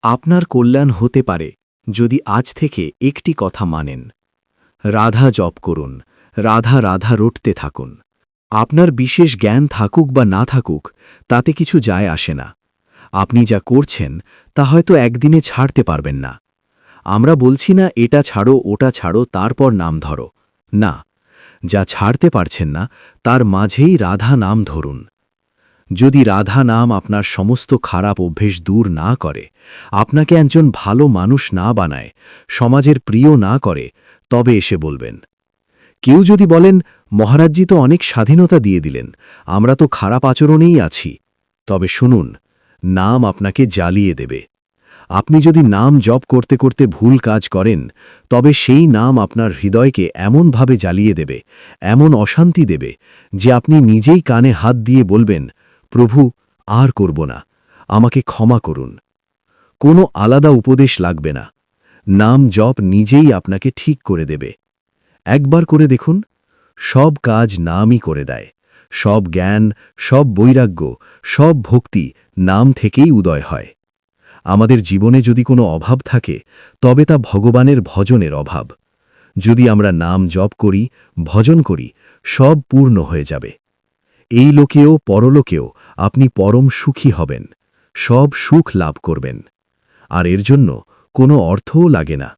আপনার কল্যাণ হতে পারে যদি আজ থেকে একটি কথা মানেন। রাধা জপ করুন, রাধা রাধা রটতে থাকুন। আপনার বিশেষ জ্ঞান থাকুক বা না থাকুক তাতে কিছু যায় আসে না। আপনি যা করছেন তা হয়তো একদিনে ছাড়তে পারবেন না। আমরা বলছি না এটা ছাড়ো ওটা ছাড়ো তারপর নাম ধরো, না, যা ছাড়তে পারছেন না তার মাঝেই রাধা নাম ধরুন। যদি রাধা নাম আপনার সমস্ত খারাপ অভ্যেস দূর না করে, আপনাকে একজন ভালো মানুষ না বানায়, সমাজের প্রিয় না করে, তবে এসে বলবেন। কেউ যদি বলেন, মহারাজজি তো অনেক স্বাধীনতা দিয়ে দিলেন, আমরা তো খারাপ আচরণেই আছি, তবে শুনুন, নাম আপনাকে জ্বালিয়ে দেবে। আপনি যদি নাম জপ করতে করতে ভুল কাজ করেন, তবে সেই নাম আপনার হৃদয়কে এমনভাবে জ্বালিয়ে দেবে, এমন অশান্তি দেবে, যে আপনি নিজেই কানে হাত দিয়ে বলবেন, প্রভু, আর করব না, আমাকে ক্ষমা করুন। কোনো আলাদা উপদেশ লাগবে না, নাম জপ নিজেই আপনাকে ঠিক করে দেবে। একবার করে দেখুন, সব কাজ নামই করে দেয়। সব জ্ঞান, সব বৈরাগ্য, সব ভক্তি নাম থেকেই উদয় হয়। আমাদের জীবনে যদি কোনো অভাব থাকে, তবে তা ভগবানের ভজনের অভাব। যদি আমরা নাম জপ করি, ভজন করি, সব পূর্ণ হয়ে যাবে। এই লোকেও পরলোকেও আপনি পরম সুখী হবেন, সব সুখ লাভ করবেন। আর এর জন্য কোনো অর্থও লাগে না।